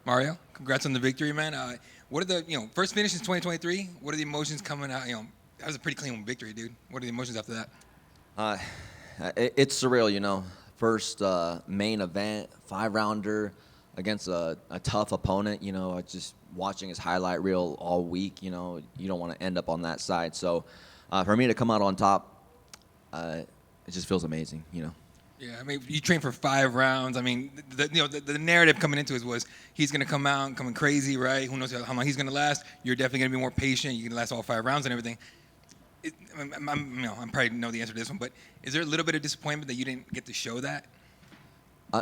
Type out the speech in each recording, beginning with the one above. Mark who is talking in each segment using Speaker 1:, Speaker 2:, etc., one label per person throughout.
Speaker 1: Mario, congrats on the victory, man. What are the first finish in 2023? What are the emotions coming out? That was a pretty clean victory, dude. What are the emotions after that?
Speaker 2: Uh, it's surreal, First main event, 5-rounder against a tough opponent. Just watching his highlight reel all week. You don't want to end up on that side. So for me to come out on top, it just feels amazing.
Speaker 1: Yeah, I mean, you trained for 5 rounds. I mean, the narrative coming into it was he's going to come out and coming crazy, right? Who knows how long he's going to last? You're definitely going to be more patient. You can last all 5 rounds and everything. I'm probably know the answer to this one, but is there a little bit of disappointment that you didn't get to show that?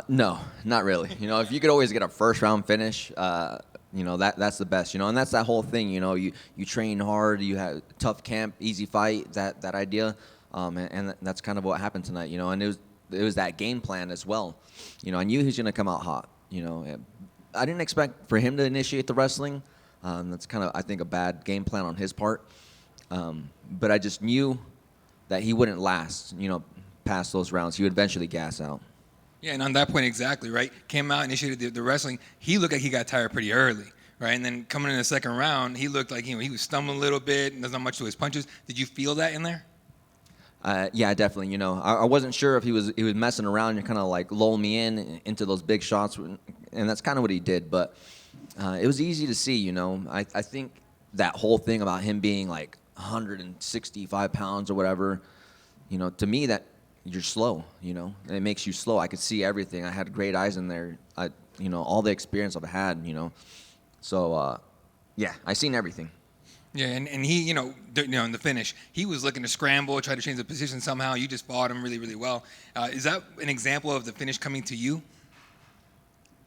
Speaker 2: No, not really. If you could always get a first round finish, that's the best. And that's that whole thing. You train hard, you have tough camp, easy fight. That idea, and that's kind of what happened tonight. And it was that game plan as well. I knew he was gonna come out hot. I didn't expect for him to initiate the wrestling. That's kind of, I think, a bad game plan on his part. But I just knew that he wouldn't last, past those rounds. He would eventually gas out.
Speaker 1: Yeah, and on that point exactly, right? Came out, initiated the wrestling. He looked like he got tired pretty early, right? And then coming in the second round, he looked like he was stumbling a little bit. There's not much to his punches. Did you feel that in there?
Speaker 2: Yeah, definitely. I wasn't sure if he was messing around and kind of like lull me into those big shots, and that's kind of what he did. But it was easy to see. I think that whole thing about him being like 165 pounds or whatever, to me that you're slow, and it makes you slow. I could see everything. I had great eyes in there. All the experience I've had, So, yeah, I seen everything.
Speaker 1: Yeah, and he, in the finish, he was looking to scramble, try to change the position somehow. You just fought him really, really well. Is that an example of the finish coming to you?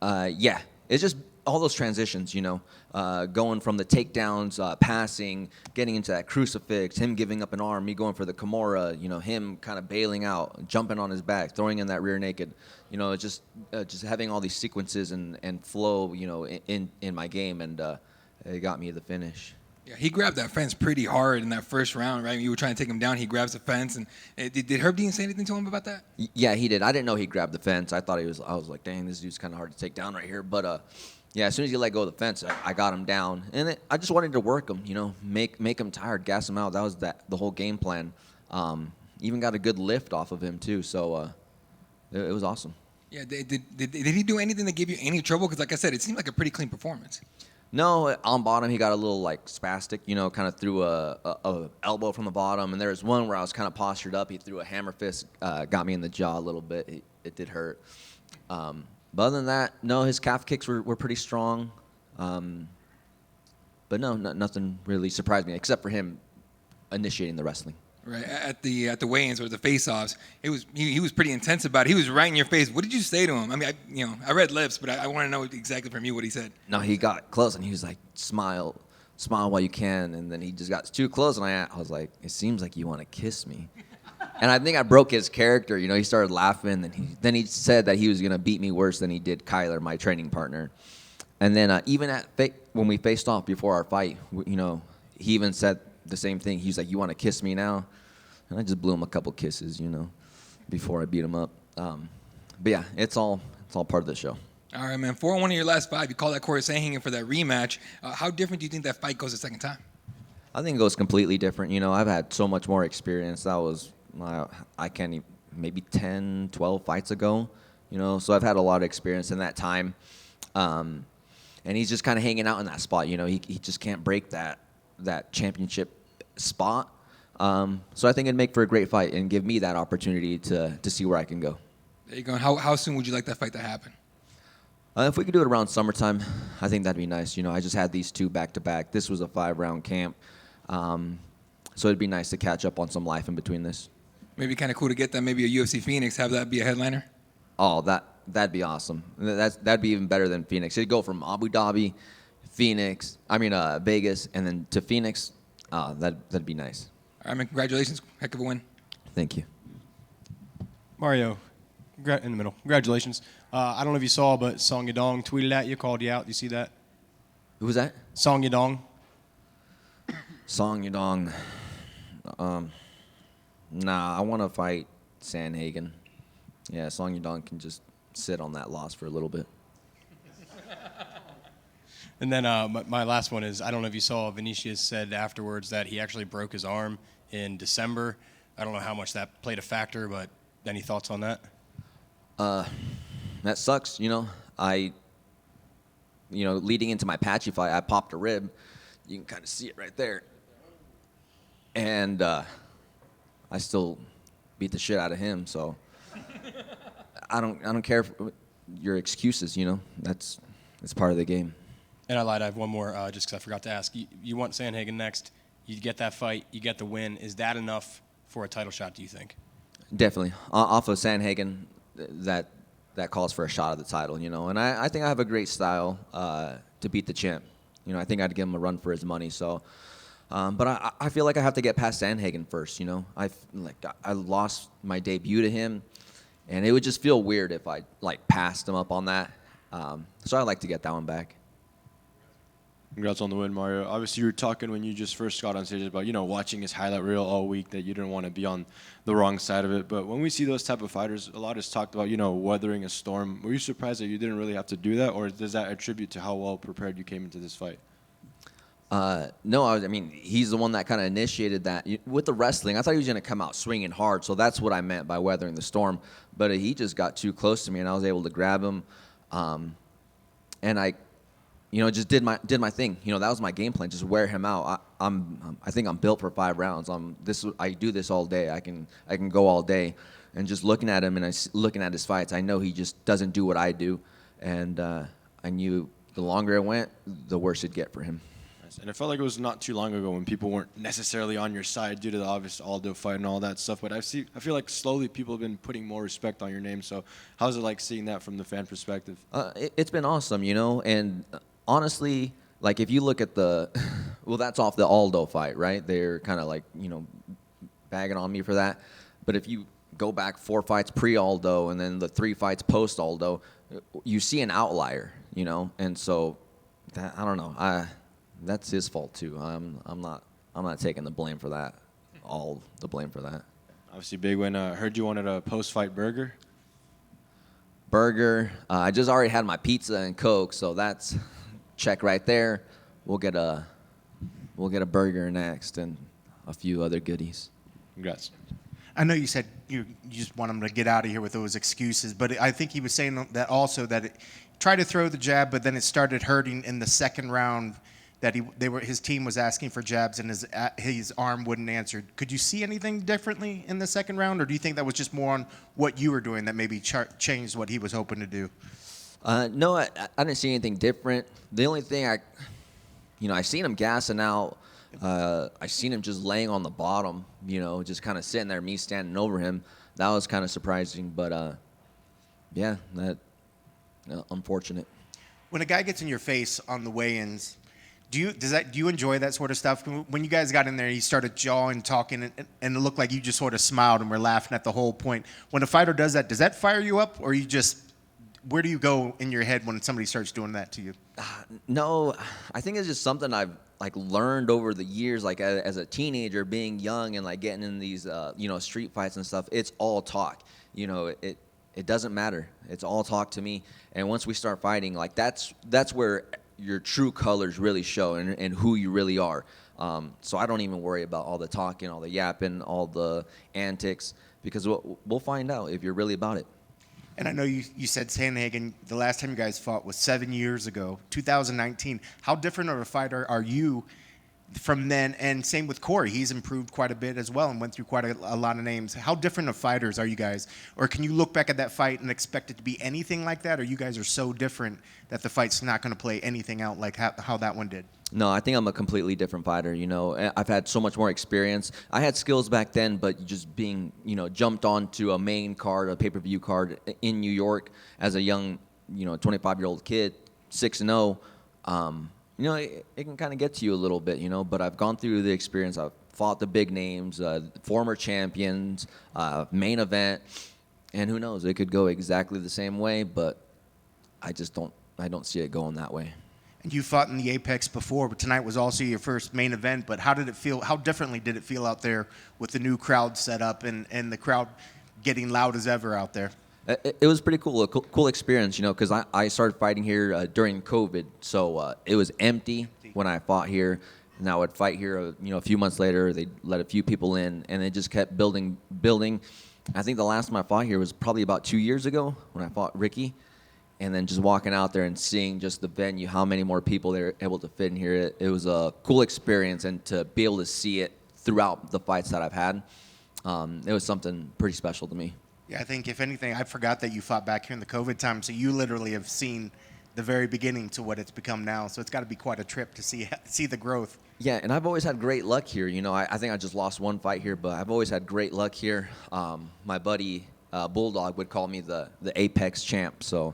Speaker 2: Yeah, it's just all those transitions, going from the takedowns, passing, getting into that crucifix, him giving up an arm, me going for the Kimura, him kind of bailing out, jumping on his back, throwing in that rear naked, just having all these sequences and flow, in my game, and it got me to the finish.
Speaker 1: Yeah, he grabbed that fence pretty hard in that first round, right? You were trying to take him down. He grabs the fence, and did Herb Dean say anything to him about that?
Speaker 2: Yeah, he did. I didn't know he grabbed the fence. I was like, dang, this dude's kind of hard to take down right here. But yeah, as soon as he let go of the fence, I got him down, and I just wanted to work him, make him tired, gas him out. That was the whole game plan. Even got a good lift off of him too, so it was awesome.
Speaker 1: Yeah, did he do anything that gave you any trouble? Because like I said, it seemed like a pretty clean performance.
Speaker 2: No, on bottom he got a little like spastic, kind of threw a elbow from the bottom, and there was one where I was kind of postured up. He threw a hammer fist, got me in the jaw a little bit. It did hurt. But other than that, no, his calf kicks were pretty strong. But no, nothing really surprised me except for him initiating the wrestling.
Speaker 1: Right at the weigh-ins or the face-offs, he was pretty intense about it. He was right in your face. What did you say to him? I mean, I read lips, but I want to know exactly from you what he said.
Speaker 2: No, he got close and he was like, smile while you can, and then he just got too close, and I was like, it seems like you want to kiss me. And I think I broke his character. He started laughing, and then he said that he was gonna beat me worse than he did Kyler, my training partner. And then even when we faced off before our fight, he even said the same thing. He was like, you want to kiss me now? And I just blew him a couple kisses, before I beat him up. But yeah, it's all part of the show.
Speaker 1: All right, man. 4-1 in your last 5. You call that Corey Sandhagen for that rematch. How different do you think that fight goes the second time?
Speaker 2: I think it goes completely different. I've had so much more experience. That was, I can't even, maybe 10, 12 fights ago. So I've had a lot of experience in that time. And he's just kind of hanging out in that spot. He just can't break that championship spot. So I think it'd make for a great fight and give me that opportunity to see where I can go.
Speaker 1: There you go. How soon would you like that fight to happen?
Speaker 2: If we could do it around summertime, I think that'd be nice. I just had these 2 back-to-back. This was a 5-round camp. So it'd be nice to catch up on some life in between this.
Speaker 1: Maybe kind of cool to get that, maybe a UFC Phoenix, have that be a headliner?
Speaker 2: Oh, that'd be awesome. That'd be even better than Phoenix. It'd go from Abu Dhabi, Vegas, and then to Phoenix. That'd be nice.
Speaker 1: All right, man, congratulations. Heck of a win.
Speaker 2: Thank you.
Speaker 3: Mario, in the middle. Congratulations. I don't know if you saw, but Song Yadong tweeted at you, called you out. Do you see that?
Speaker 2: Who was that?
Speaker 3: Song Yadong.
Speaker 2: Song Yadong. Nah, I want to fight Sandhagen. Yeah, Song Yadong can just sit on that loss for a little bit.
Speaker 3: And then my last one is, I don't know if you saw, Vinicius said afterwards that he actually broke his arm in December. I don't know how much that played a factor, but any thoughts on that?
Speaker 2: That sucks, leading into my Patchy fight, I popped a rib. You can kind of see it right there. And I still beat the shit out of him, so I don't care for your excuses, It's part of the game.
Speaker 3: And I lied, I have one more, just because I forgot to ask. You want Sandhagen next. You get that fight, you get the win. Is that enough for a title shot, do you think?
Speaker 2: Definitely. Off of Sandhagen, that calls for a shot at the title, And I think I have a great style to beat the champ. I think I'd give him a run for his money. So, but I feel like I have to get past Sandhagen first, I lost my debut to him, and it would just feel weird if I, passed him up on that. So I'd like to get that one back.
Speaker 4: Congrats on the win, Mario. Obviously, you were talking when you just first got on stage about, watching his highlight reel all week, that you didn't want to be on the wrong side of it. But when we see those type of fighters, a lot is talked about, weathering a storm. Were you surprised that you didn't really have to do that, or does that attribute to how well prepared you came into this fight?
Speaker 2: No, he's the one that kind of initiated that. With the wrestling, I thought he was going to come out swinging hard, so that's what I meant by weathering the storm. But he just got too close to me, and I was able to grab him. And I just did my thing. That was my game plan. Just wear him out. I think I'm built for 5 rounds. I do this all day. I can go all day. And just looking at him and looking at his fights, I know he just doesn't do what I do. And I knew the longer it went, the worse it'd get for him.
Speaker 4: And it felt like it was not too long ago when people weren't necessarily on your side due to the obvious Aldo fight and all that stuff. But I feel like slowly people have been putting more respect on your name. So how's it like seeing that from the fan perspective?
Speaker 2: It's been awesome, and honestly, if you look at well, that's off the Aldo fight, right? They're kind of bagging on me for that. But if you go back 4 fights pre-Aldo and then the 3 fights post-Aldo, you see an outlier, And so, I don't know. That's his fault too. I'm not taking the blame for that. All the blame for that.
Speaker 4: Obviously, big win. Heard you wanted a post-fight burger.
Speaker 2: I just already had my pizza and Coke, so that's check right there. We'll get a burger next and a few other goodies.
Speaker 4: Congrats.
Speaker 5: I know you said you just want him to get out of here with those excuses, but I think he was saying that also that tried to throw the jab, but then it started hurting in the second round. That his team was asking for jabs and his arm wouldn't answer. Could you see anything differently in the second round, or do you think that was just more on what you were doing that maybe changed what he was hoping to do?
Speaker 2: No, I didn't see anything different. The only thing I seen him gassing out. I seen him just laying on the bottom, just kind of sitting there, me standing over him. That was kind of surprising, but yeah, unfortunate.
Speaker 5: When a guy gets in your face on the weigh-ins, do you enjoy that sort of stuff? When you guys got in there, you started jawing, talking, and it looked like you just sort of smiled and were laughing at the whole point. When a fighter does that fire you up, or where do you go in your head when somebody starts doing that to you?
Speaker 2: No, I think it's just something I've learned over the years, as a teenager, being young and getting in these street fights and stuff. It's all talk. It doesn't matter. It's all talk to me. And once we start fighting, that's where your true colors really show and who you really are. So I don't even worry about all the talking, all the yapping, all the antics, because we'll find out if you're really about it.
Speaker 5: And I know you said Sandhagen, the last time you guys fought was 7 years ago, 2019. How different of a fighter are you from then? And same with Corey. He's improved quite a bit as well and went through quite a lot of names. How different of fighters are you guys? Or can you look back at that fight and expect it to be anything like that? Or you guys are so different that the fight's not going to play anything out like how that one did?
Speaker 2: No, I think I'm a completely different fighter. I've had so much more experience. I had skills back then, but just being, jumped onto a main card, a pay-per-view card in New York as a young, 25-year-old kid, 6-0, it can kind of get to you a little bit, but I've gone through the experience. I've fought the big names, former champions, main event, and who knows, it could go exactly the same way, but I don't see it going that way.
Speaker 5: And you fought in the Apex before, but tonight was also your first main event. But how did it feel? How differently did it feel out there with the new crowd set up and the crowd getting loud as ever out there?
Speaker 2: It was pretty cool, a cool experience, you know, because I started fighting here during COVID, so it was empty when I fought here. And I would fight here, you know, a few months later. They let a few people in, and it just kept building. I think the last time I fought here was probably about 2 years ago when I fought Ricky. And then just walking out there and seeing just the venue, how many more people they were able to fit in here. It was a cool experience, and to be able to see it throughout the fights that I've had, it was something pretty special to me.
Speaker 5: Yeah, I think if anything, I forgot that you fought back here in the COVID time, so you literally have seen the very beginning to what it's become now. So it's got to be quite a trip to see the growth.
Speaker 2: Yeah, and I've always had great luck here. You know, I think I just lost one fight here, but I've always had great luck here. My buddy Bulldog would call me the Apex champ, so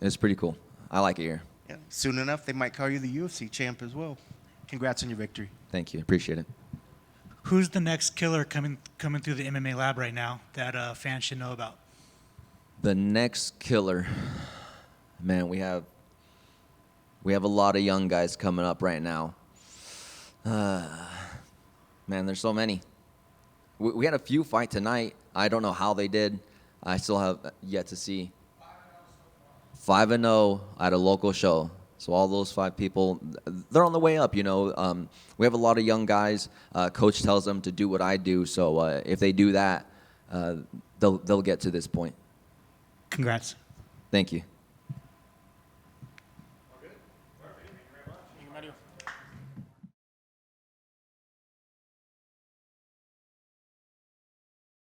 Speaker 2: it's pretty cool. I like it here.
Speaker 5: Yeah. Soon enough, they might call you the UFC champ as well. Congrats on your victory.
Speaker 2: Thank you. Appreciate it.
Speaker 6: Who's the next killer coming through the MMA Lab right now that fans should know about?
Speaker 2: The next killer, man, we have a lot of young guys coming up right now. Man, there's so many. We had a few fight tonight. I don't know how they did. I still have yet to see. 5-0 at a local show. So all those 5 people, they're on the way up, you know. We have a lot of young guys. Coach tells them to do what I do. So if they do that, they'll get to this point.
Speaker 6: Congrats.
Speaker 2: Thank you.